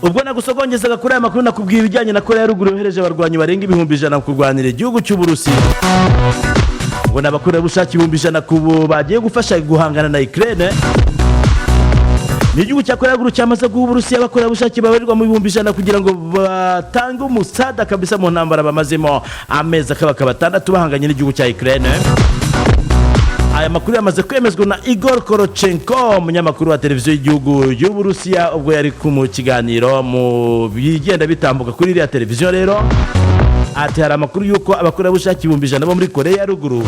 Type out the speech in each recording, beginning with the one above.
ubwo nagusogongeza kuri aya makuru nakubwiye ibijyanye na Korea ya Ruguru yohereje abarwanyi barenga 100,000 kurwanira igihugu cy'u Burusiya. Ubwo n'abakorera bushaki 100,000 kubo bagiye gufasha guhangana na Ukraine. N'igihugu cya Korea ya Ruguru cyamaze guha Uburusiya abakorera bushaki babarirwa mu 100,000 kugira ngo batange umusada kabisa mu ntambara bamazemo amezi akaba 6 bahanganye n'igihugu cya Ukraine. Aya makuru yamaze kwemezwa na Igor Korochenko, umunyamakuru wa televiziyo y'igihugu y'u Burusiya, ubwo yari ku kiganiro mu bigenda bitambuka kuri iriya televiziyo. Rero ati hari amakuru yuko abakorera bushaki 100,000 bo muri Korea ya Ruguru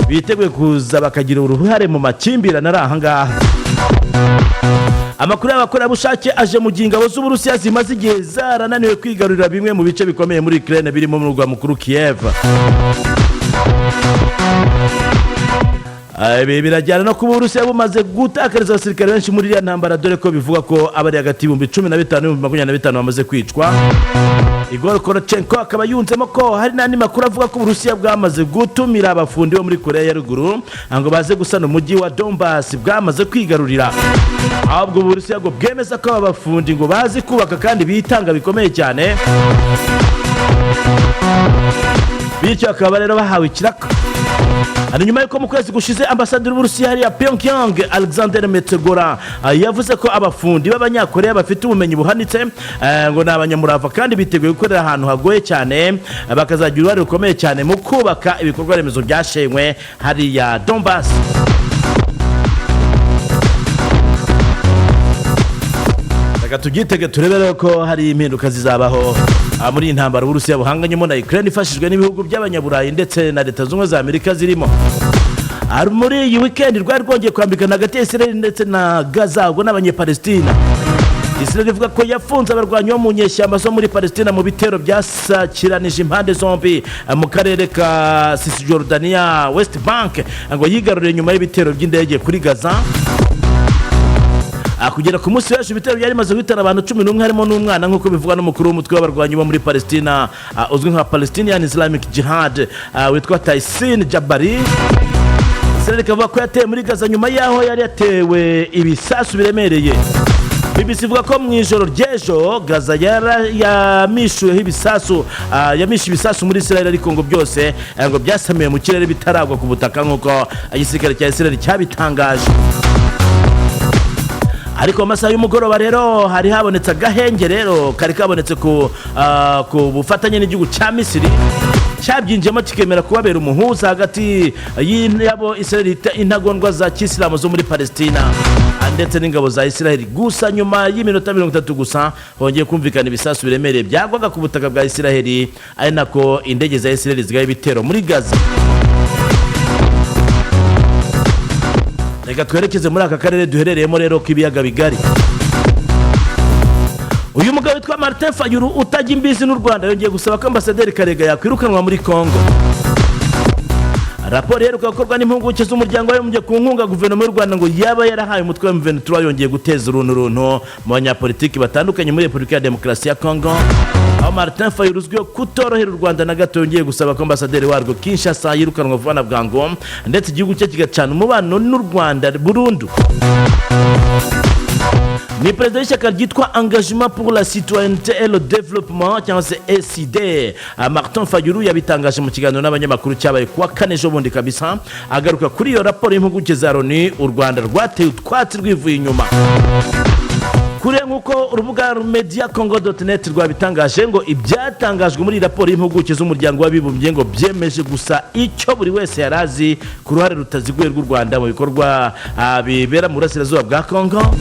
biteguye kuza bakagira uruhare mu makimbirane ari aha ngaha. Amakuru y'abakorera bushake aje mu gihe ingabo z'u Burusiya zimaze igihe zarananiwe kwigarurira bimwe mu bice bikomeye muri Ukraine birimo mu murwa mukuru Kiev. Birajyana no kuba Uburusiya bumaze gutakariza abasirikare benshi muri iriya ntambara, dore ko bivuga ko abari hagati y'ibihumbi 15 n'ibihumbi 25 bamaze kwicwa. Igor Korochenko akaba yunzemo ko hari n'andi makuru avuga ko Uburusiya bwamaze gutumira abafundi bo muri Korea ya Ruguru ngo baze gusana umujyi wa Donbass bwamaze kwigarurira. Ahubwo Uburusiya ngo bwemeza ko aba bafundi ngo bazi kubaka kandi bitanga bikomeye cyane, bityo akaba rero bahawe ikiraka. Ari nyuma yuko mu kwezi gushize ambasaderi w'Uburusiya hariya Pyongyang Alexander Metegora yavuze ko abafundi b'abanyakoreya bafite ubumenyi buhanitse ngo n'abanyamurava kandi biteguye gukorera ahantu hagoye cyane, bakazagira uruhare rukomeye cyane mu kubaka ibikorwa remezo byashenywe hariya Donbass. Tugitege turebere ko hari impinduka zizabaho muri intambara Uburusiya buhanganyemo na Ukraine ifashijwe n'ibihugu by'abanyaburayi ndetse na Leta Zunze za Amerika zirimo. Muri iyi weekend rwari rwongeye kwambikana hagati ya Israel ndetse na Gaza ubwo n'abanyepalestina. Israel ivuga ko yafunze abarwanyi bo mu nyeshyamba zo muri Palestina mu bitero byasakiranije impande zombi mu karere ka Cisjordania West Bank ngo yigarurire nyuma y'ibitero by'indege kuri Gaza. Kugera ku munsi w'ejo ibitero byari bimaze guhitana abantu 11 harimo n'umwana nk'uko bivugwa n'umukuru w'umutwe w'abarwanyi bo muri Palestina uzwi nka Palestinian Islamic Jihad witwa Taisin Jabari. Israel ikavuga ko yateye muri Gaza nyuma yaho yari yatewe ibisasu biremereye. BBC ivuga ko mu ijoro ry'ejo Gaza yamishuyeho ibisasu ibisasu muri Israel, ariko ngo byose ngo byasamiye mu kirere bitaragwa ku butaka nk'uko igisirikare cya Israel cyabitangaje. Ariko amasaha y'umugoroba rero hari habonetse agahenge rero kari kabonetse ku bufatanye n'igihugu cya Misiri cyabyinjemo kikemera kubabera umuhuza hagati y'abo Israel intagondwa za Kisilamu zo muri Palestina ndetse n'ingabo za Israel. Gusa nyuma y'iminota 30 gusa hongeye kumvikana ibisasu biremereye byagwaga ku butaka bwa Israel, ari nako indege za Israel zigaye bitero muri Gaza. Reka twerekeze muri aka karere duherereyemo rero k'ibiyaga bigari. Uyu mugabo witwa Martin Fayulu utajya imbizi n'u Rwanda yongeye gusaba ko ambasaderi Karega yakwirukanwa muri Congo. Raporo yeruka gukorwa n'impuguke z'umuryango w'umujye ku nkunga guverinoma y'u Rwanda ngo yaba yarahaye umutwe wa M23 yongeye guteza uruntu mu banyapolitiki batandukanye muri Repubulika ya Demokarasi ya Congo. Aho Martin Fayulu uzwiho kutorohera u Rwanda na gato yongeye gusaba ko ambasaderi warwo Kinshasa yirukanwa vuba na bwangu ndetse igihugu cye kigacana umubano n'u Rwanda burundu. Ni perezida w'ishyaka ryitwa Engagement pour la Citoyenneté et le Développement cyangwa se ECD Martin Fayulu yabitangaje mu kiganiro n'abanyamakuru cyabaye kuwa 4 ejo bundi kabisa, agaruka kuri iyo raporo y'impuguke za Loni u Rwanda rwateye utwatsi rwivuye inyuma. Kure nk'uko urubuga mediacongo.net rwabitangaje ngo ibyatangajwe muri raporo y'impuguke z'umuryango w'abibumbye ngo byemeje gusa icyo buri wese yarazi ku ruhare rutaziguye rw'u Rwanda mu bikorwa bibera mu burasirazuba bwa Congo.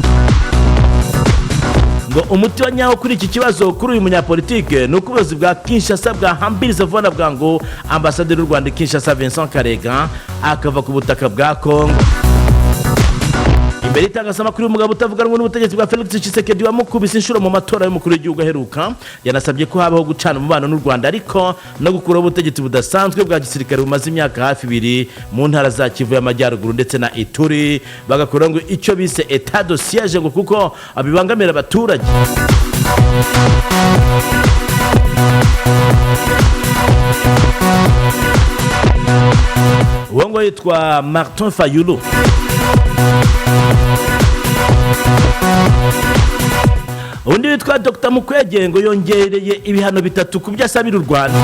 Ngo umuti wa nyawo kuri iki kibazo kuri uyu munyapolitike ni ukubuyobozi bwa Kinshasa bwahambiriza vuba na bwangu ambasaderi w'u Rwanda Kinshasa Vincent Karega akava ku butaka bwa Congo. Imbere itangazamakuru y'umugabo utavuganwa n'ubutegetsi bwa Felix Tshisekedi wamukubise inshuro mu matora y'umukuru w'igihugu aheruka, yanasabye ko habaho gucana umubano n'u Rwanda ariko no gukuraho ubutegetsi budasanzwe bwa gisirikare bumaze imyaka hafi 2 mu ntara za Kivu y'Amajyaruguru ndetse na Ituri, bagakora ngo icyo bise état de siège ngo kuko abibangamira abaturage. Uwo ngo yitwa Martin Fayulu yitwa Dr Mukwege ngo yongereye ibihano bitatu ku byasabira u Rwanda.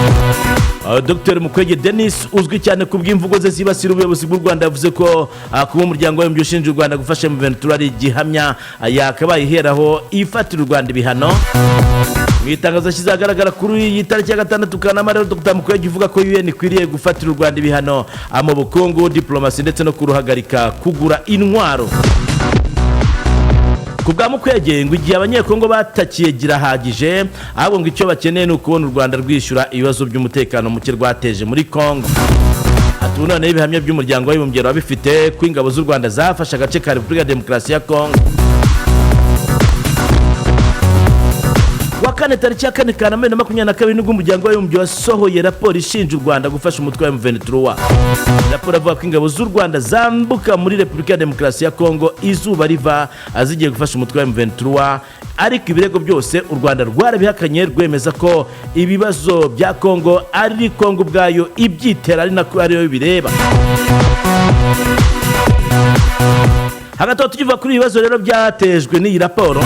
Dr Mukwege Denis uzwi cyane ku bw'imvugo ze zibasira ubuyobozi bw'u Rwanda yavuze ko kuba umuryango w'abibumbye ushinja u Rwanda gufasha mu Ventura ari igihamya yakabaye iheraho ifatira u Rwanda ibihano. Mu itangazo kizagaragara kuri iyi tariki ya 6 Kanama rero Dr Mukwege ivuga ko UN ikwiriye gufatira u Rwanda ibihano mu bukungu, diplomasi ndetse no kuruhagarika kugura intwaro. Kubwa Mukwege ngo igihe abanyekongo batakiye girahagije, ahubwo ngo icyo bakeneye ni ukubona u Rwanda rwishyura ibibazo by'umutekano muke rwateje muri Congo. None ibihamya by'umuryango w'abibumbye bifite ko ingabo z'u Rwanda zafashe agace ka Repubulika ya Demokarasi ya Congo. Wa kane tariki ya 4 Kanama 2022 nibwo umuryango w'abibumbye wasohoye raporo ishinja u Rwanda gufasha umutwe wa M23. Raporo avuga ko ingabo z'u Rwanda zambuka muri Repubulika ya Demokarasi ya Congo izuba riva azigiye gufasha umutwe wa M23, ariko ibirego byose u Rwanda rwarabihakanye rwemeza ko ibibazo bya Congo ari Congo ubwayo ibyitera ari nako ariyo bireba. Hagati aho tukiva kuri ibibazo rero byatejwe n'iyi raporo,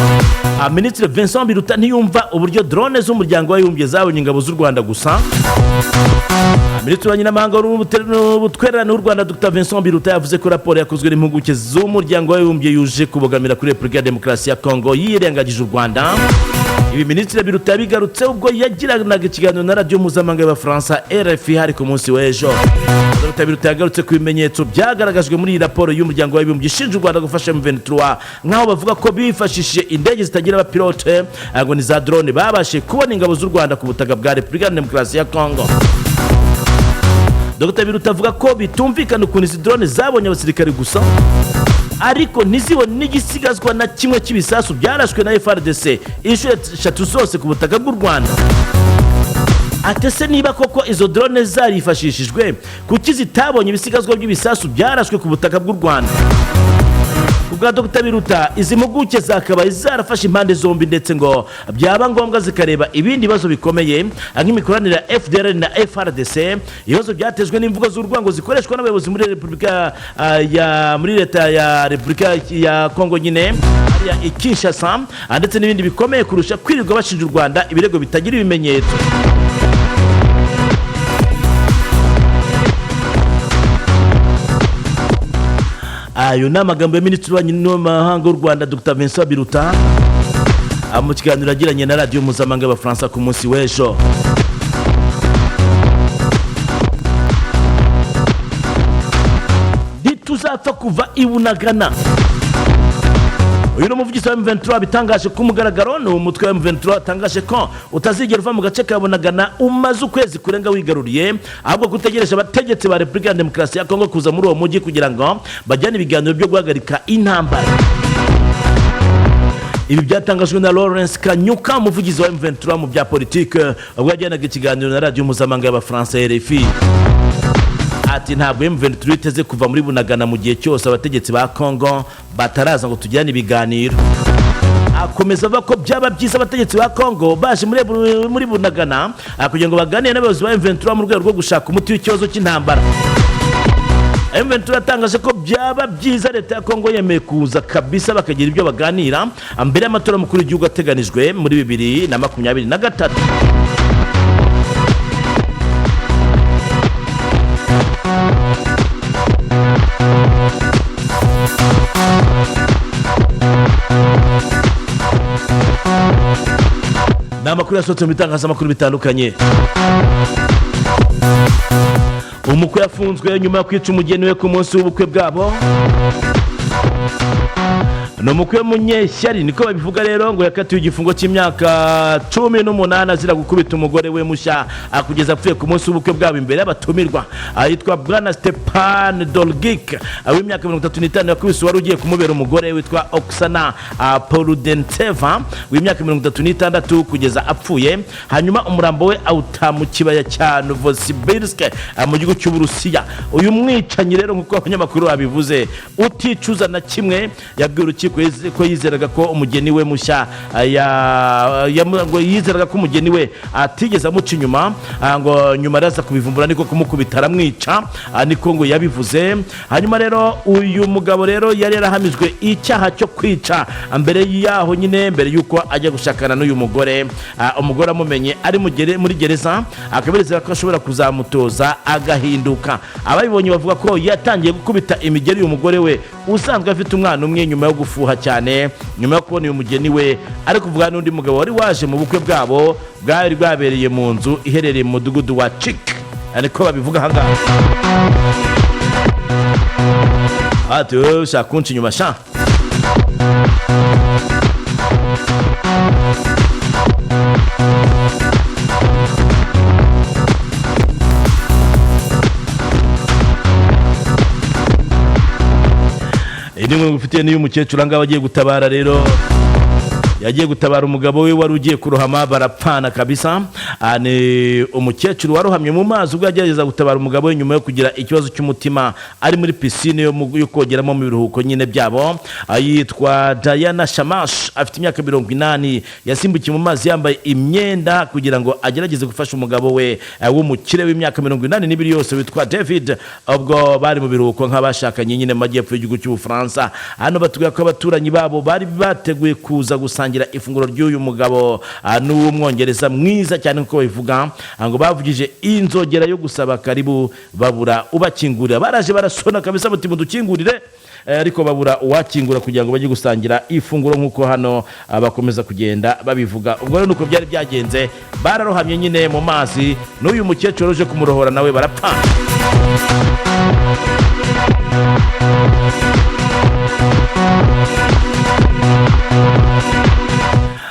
Minisitiri Vincent Biruta ntiyumva uburyo drone z'umuryango w'abibumbye zabonye ingabo z'u Rwanda gusa. Minisitiri w'Abanyamahanga w'Ubutwererane w'u Rwanda Dr Vincent Biruta yavuze ko raporo yakozwe n'impuguke z'umuryango w'abibumbye yuje kubogamira kuri Repubulika ya Demokarasi ya Congo yirengagije u Rwanda. Ibi Minisitiri Biruta yabigarutse ubwo yagiranaga ikiganiro na radio mpuzamahanga y'Abafaransa RFI hari ku munsi w'ejo. Dr Biruta yagarutse ku bimenyetso byagaragajwe muri iyi raporo y'umuryango w'abibumbye ishinja u Rwanda gufasha M23, nk'aho bavuga ko bifashishije indege zitagira abapilote ngo ni za drone babashe kubona ingabo z'u Rwanda ku butaka bwa Repubulika ya Demokarasi ya Congo. Dr Biruta avuga ko bitumvikana ukuntu izi drone zabonye abasirikare gusa, ariko ntizibone n'igisigazwa na kimwe cy'ibisasu byarashwe na FARDC inshuro 3 zose ku butaka bw'u Rwanda. Atese niba koko izo drone zarifashishijwe, kuki zitabonye ibisigazwa by'ibisasu byarashwe ku butaka bw'u Rwanda? Kubwa Dr Biruta izi mpuguke zakabaye zarafashe impande zombi, ndetse ngo byaba ngombwa zikareba ibindi bibazo bikomeye nk'imikoranire ya FDLR na FARDC, ibibazo byatezwe n'imvugo z'urwango zikoreshwa n'abayobozi muri Repubulika muri leta ya Repubulika ya Congo nyine ya Kinshasa, ndetse n'ibindi bikomeye kurusha kwirirwa bashinja u Rwanda ibirego bitagira ibimenyetso. Ayo ni amagambo ya Minisitiri w'Abanyamahanga w'u Rwanda Dr Vincent Biruta mu kiganiro yagiranye na radio mpuzamahanga y'Abafaransa ku munsi w'ejo. Ntituzapfa kuva ibunagana. Uyu n'umuvugizi wa M23 bitangaje ku mugaragaro, ni umutwe wa M23 atangaje ko utazigera uva mu gace ka Bunagana umaze ukwezi kurenga wigaruriye, ahubwo gutegereje abategetsi ba Repubulika ya Demokarasi ya Congo kuza muri uwo mujyi kugira ngo bajyane ibiganiro byo guhagarika intambara. Ibi byatangajwe na Lawrence Kanyuka, umuvugizi wa M23 mu bya politike, ubwo yajyanaga ikiganiro na radio mpuzamahanga y'Abafaransa RFI. Ati ntabwo M23 iteze kuva muri Bunagana mu gihe cyose abategetsi ba Congo bataraza ngo tujyane ibiganiro. Akomeza avuga ko byaba byiza abategetsi ba Congo baje muri Bunagana kugira ngo baganire n'abayobozi ba M23 mu rwego rwo gushaka umuti w'ikibazo cy'intambara. M23 atangaje ko byaba byiza leta ya Congo yemeye kuza kabisa bakagira ibyo baganira mbere y'amatora mukuru y'igihugu ateganijwe muri 2023. Amakuru yasohotse mu bitangazamakuru bitandukanye. Umukwe yafunzwe nyuma yo kwica umugeni we ku munsi w'ubukwe bwabo. No mukwe munyeshyari niko babivuga rero, ngo yakatiwe igifungo cy'imyaka 18 azira gukubita umugore we mushya akugeza apfuye ku munsi w'ubukwe bwabo imbere y'abatumirwa. Yitwa Bwana Stepan Dolgik, w'imyaka 35, yakubise wari ugiye kumubera umugore witwa Oksana Poludenteva w'imyaka 36 kugeza apfuye. Hanyuma umurambo we awuta mu kibaya cya Novosibirsk mu gihugu cy'Uburusiya. Uyu mwicanyi rero nkuko abanyamakuru babivuze uticuza na kimwe yabwiye rukiko ko yizeraga ko umugeni we mushya ngo yizeraga ko umugeni we atigeze amuca inyuma ngo nyuma araza kubivumbura niko kumukubita aramwica niko ngo yabivuze. Hanyuma rero uyu mugabo rero yari yarahamijwe icyaha cyo kwica mbere yaho nyine mbere yuko ajya gushakana n'uyu mugore. Umugore amumenye ari muri gereza akabereza ko ashobora kuzamutoza agahinduka. Ababibonye bavuga ko yatangiye gukubita imigeri uyu mugore we usanzwe afite umwana umwe nyuma yo gufuha cyane, nyuma yo kubona uyu mugeni we ari kuvuga n'undi mugabo wari waje mu bukwe bwabo bwari bwabereye mu nzu iherereye mu mudugudu wa Chik, ariko babivuga ahangaha. Ati ushaka kunca inyuma sha. Nimwe ngufitiye niyo umukecuru ngaho agiye gutabara rero, yagiye gutabara umugabo we wari ugiye kurohama barapfana kabisa. Ni umukecuru warohamye mu mazi ubwo yagerageza gutabara umugabo we nyuma yo kugira ikibazo cy'umutima ari muri piscine yo kogeramo mu biruhuko nyine byabo. Yitwa Diana Shamash, afite imyaka 80, yasimbukiye mu mazi yambaye imyenda kugira ngo agerageze gufasha umugabo we w'umukire w'imyaka 82 yose witwa David, ubwo bari mu biruhuko nk'abashakanye nyine mu majyepfo y'igihugu cy'Ubufaransa. Hano batubwira ko abaturanyi babo bari bateguye kuza gusangira ifunguro ry'uyu mugabo n'umwongereza mwiza cyane nko bivuga ngo bavugije inzogera yo gusaba karibu babura ubakingurira. Baraje barasona kabisa muti mudukingurire, ariko babura uwakingura kugira ngo bajye gusangira ifunguro nk'uko hano bakomeza kugenda babivuga. Ubwo rero nuko byari byagenze, bararohamye nyine mu mazi n'uyu mukecuru uje kumurohora nawe barapfa.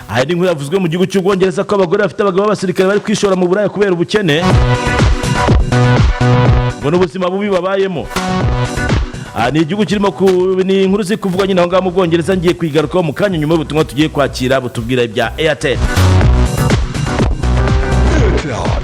Hari inkuru yavuzwe mu gihugu cy'Ubwongereza ko abagore bafite abagabo b'abasirikare bari kwishora mu buraya kubera ubukene ngo n'ubuzima bubi babayemo. Ni igihugu kirimo ni inkuru ziri kuvugwa nyine aho ngaho mu Bwongereza. Ngiye kwigarukaho mu kanya nyuma y'ubutumwa tugiye kwakira butubwira ibya Airtel.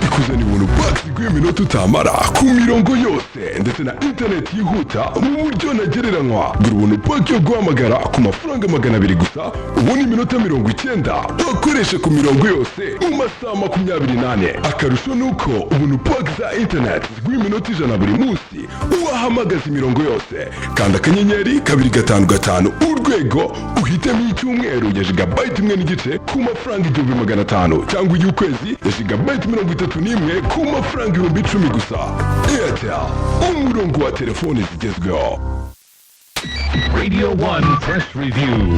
Ikuzanira ubuntu paki bw'iminota utamara ku mirongo yose ndetse na internet yihuta mu buryo ntagereranywa. Gura ubuntu paki yo guhamagara ku mafaranga 200 gusa, ubundi iminota 90 bakoresha ku mirongo yose mu masaha 28. Akarusho nuko ubuntu paki za internet bw'iminota 100 buri munsi uwahamagaza imirongo yose. Kanda akanyenyeri 255 urwego uhitemo icyumweru ya gigabyte 1.5 ku mafaranga 1500 cyangwa y'ukwezi ya gigabyte 31 ku mafaranga 1010 gusa. Airtel, umurongo wa telefone zigezweho. Radio 1 Press Review.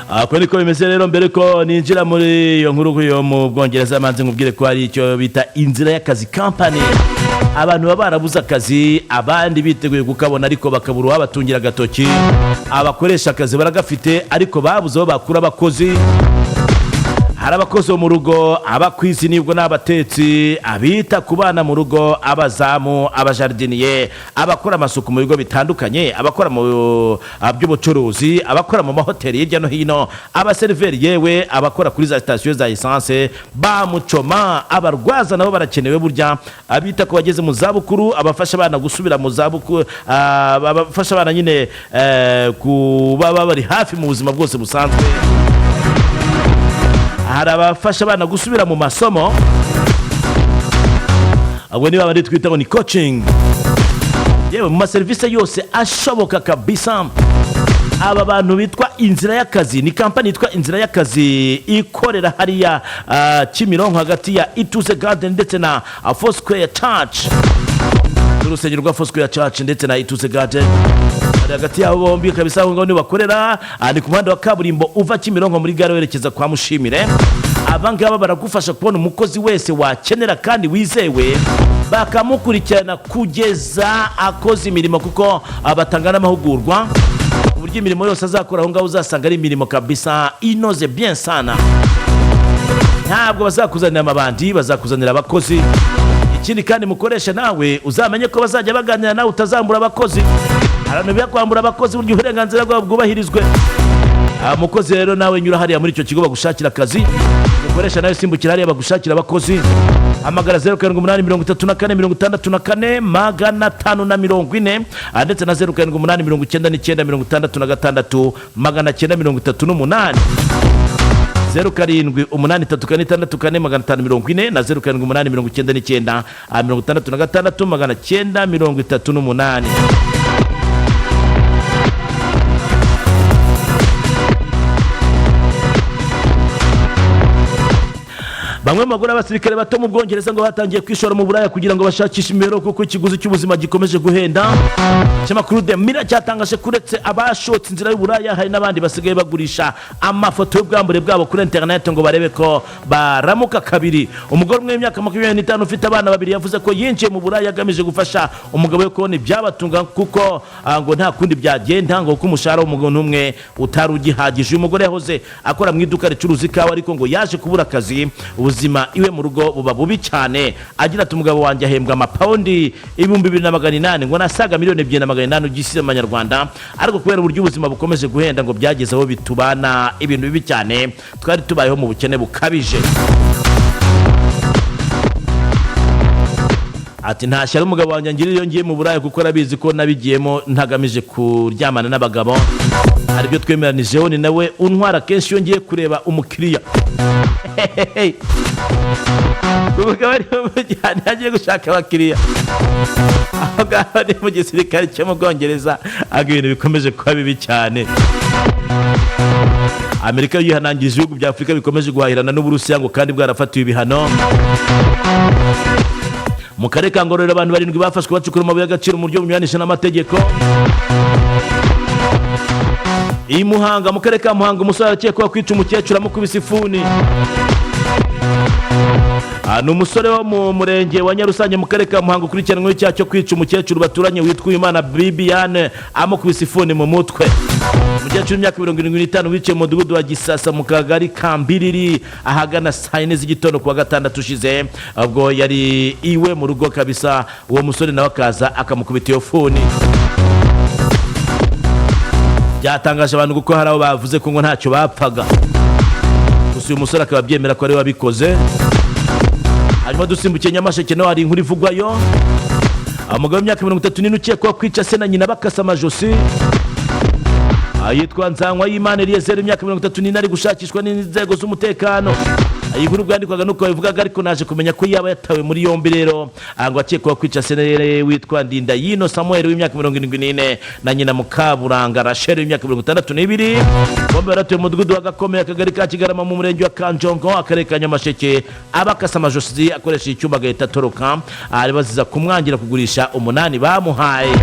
Ako niko bimeze rero. Mbere ko ninjira muri iyo nkuru yo mu Bwongereza manze nkubwire ko ari icyo bita inzira y'akazi company. Abantu baba barabuza akazi, abandi biteguye kukabona ariko bakabura wabatungira agatoki. Abakoresha akazi baragafite ariko babuze aho bakura abakozi. Hari abakozi mu rugo, abakwizi nibwo n'abatetsi, abita ku bana mu rugo, abazamu, abajardinier, abakora amasuku mu bigo bitandukanye, abakora mu by'ubucuruzi, abakora mu mahoteli hirya no hino, abaseriveri yewe abakora kuri za station za essence, bamucoma, abarwaza nabo barakenewe burya, abita ku bageze mu zabukuru, abafasha abana gusubira mu zabukuru, abafasha abana nyine kuba bari hafi mu buzima bwose busanzwe. Hari abafasha abana gusubira mu masomo, abo niba bari twita ngo ni coaching. Yewe mu maserivisi yose ashoboka kabisa. Aba bantu bitwa inzira y'akazi, ni kampani yitwa inzira y'akazi ikorera hariya Kimironko hagati ya Ituze Garden ndetse na Foursquare Church. Urusengero rwa Foursquare Church ndetse na Ituze Garden hagati yabo bombi kabisa. Aho ngaho ni bakorera, ni ku muhanda wa kaburimbo uva Kimironko muri gare werekeza kwa Mushimire. Abangaba baragufasha kubona umukozi wese wakenera kandi wizewe, bakamukurikirana kugeza akoze imirimo, kuko abatanga n'amahugurwa uburyo imirimo yose azakora aho ngaho uzasanga ari imirimo kabisa inoze bien sana. Ntabwo bazakuzanira amabandi, bazakuzanira abakozi. Ikindi kandi mukoresha nawe uzamenye ko bazajya baganira nawe utazambura abakozi. Abantu byakwambura abakozi buryo uburenganzira bwabo bwubahirizwe. Mukozi rero nawe nyura hariya muri icyo kigo bagushakira akazi, koresha nayo simbukira hariya bagushakira abakozi. Hamagara 0783344540 ndetse na 0789966938 0783344540 na 0789966938. Bamwe mu bagore abasirikare bato mu Bwongereza ngo batangiye kwishora mu Buraya kugira ngo bashakishe imibereho kuko ikiguzi cy'ubuzima gikomeje guhenda. Ikinyamakuru The Mirror cyatangaje kuretse abashotse inzira y'Uburaya hari n'abandi basigaye bagurisha amafoto y'ubwambure bwabo kuri internet ngo barebe ko baramuka kabiri. Umugore umwe w'imyaka 25 ufite abana babiri yavuze ko yinjiye mu Buraya agamije gufasha umugabo we kubona ibyabatunga kuko ngo nta kundi byagenda ngo kuko umushahara w'umuntu umwe utari ugihagije. Uyu mugore yahoze akora mu iduka ricuruza ikawa ariko ngo yaje kubura akazi. Ubuzima iwe mu rugo buba bubi cyane. Agira ati umugabo wanjye ahembwa amapaundi 2800 ngo nasaga miliyoni 2800 ugisize amanyarwanda, ariko kubera uburyo ubuzima bukomeje guhenda ngo byageze aho bitubana ibintu bibi cyane, twari tubayeho mu bukene bukabije. Ati ntashyira umugabo wanjye ngirira iyo ngiye mu Buraya kuko arabizi ko nabigiyemo ntagamije kuryamana n'abagabo, hari byo twemeranijeho ni nawe untwara kenshi iyo ngiye kureba umukiriya. Umugabo ari mu cyane agiye gushaka abakiriya, abagabo ni mu gisirikare cyo mu Bwongereza, aga ibintu bikomeje kuba bibi cyane. Amerika yihanangije ibihugu bya Afurika bikomeje guhahirana n'Uburusiya ngo kandi bwarafatiwe ibihano. Mu karere ka Ngororero abantu 7 bafashwe bacukura amabuye y'agaciro mu buryo bunyuranije n'amategeko. Iyi Muhanga, mu karere ka Muhanga umusore arakekwa kwica umukecuru amukubise ifuni. Umusore wo mu murenge wa Nyarusange mu karere ka Muhanga ukurikiranweho icyaha cyo kwica umukecuru baturanye witwa Imana Bibiane amukubise ifuni mu mutwe. Umukecuru w'imyaka 75 wicaye mu mudugudu wa Gisasa mu kagari ka Mbiriri ahagana saa 4 z'igitondo kuwa gatandatu ushize, ubwo yari iwe mu rugo kabisa. Uwo musore nawe akaza akamukubita iyo funi. Byatangaje abantu kuko hari abo bavuze ko ngo ntacyo bapfaga, gusa uyu musore akaba byemera ko ari wabikoze. Hanyuma dusimbukiye Nyamasheke naho hari inkuru ivugwayo. Umugabo w'imyaka 34 ukekwa kwica se na nyina bakasa amajosi. Yitwa Nzanywa y'Imana Eliezer imyaka 34 ari gushakishwa n'inzego z'umutekano. Iyi nkuru bwandikwaga nuko bivugaga ariko naje kumenya ko yaba yatawe muri yombi rero ngo akekwa kwica se witwa Ndindayino Samuel w'imyaka 74 na nyina Mukaburanga Rachel w'imyaka 62. Bombe baratuye mu mudugudu wa Gakomeye akagari ka Kigarama mu murenge wa Kanjongo akarere ka Nyamasheke. Abakasa amajosi akoresha icyuma gahita toroka, ari baziza kumwangira kugurisha 8 bamuhaye.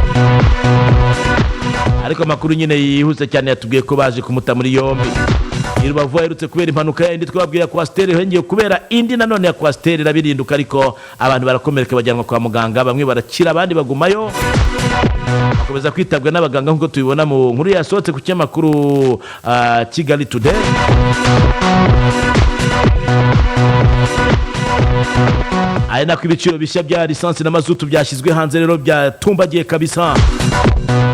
Ariko makuru nyine yihuse cyane yatubwiye ko baje kumuta muri yombi. Irubavu yarutse kubera impanuka yindi twababwira kwa Steri hengeye kubera indi nanone ya kwa Steri rabirinduka, ariko abantu barakomereka bajyanwa kwa muganga, bamwe barakira abandi bagumayo. Bakomeza kwitabwa n'abaganga nkuko tubibona mu nkuru yasohotse ku cyamakuru Kigali Today. Aya nako ibiciro bishya bya lisansi na mazutu byashyizwe hanze rero byatumbagiye kabisa.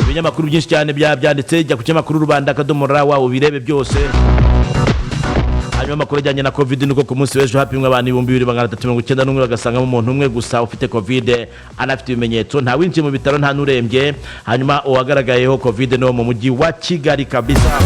Ibinyamakuru byinshi cyane byanditse, jya ku cyamakuru Urwanda akadomora ubirebe byose. Hanyuma amakuru ajyanye na COVID nuko ku munsi w'ejo hapimwe abantu 2391 bagasangamo umuntu umwe gusa ufite COVID anafite ibimenyetso, nta winjiye mu bitaro nta nurembye. Hanyuma uwagaragayeho COVID no mu mujyi wa Kigali kabisa.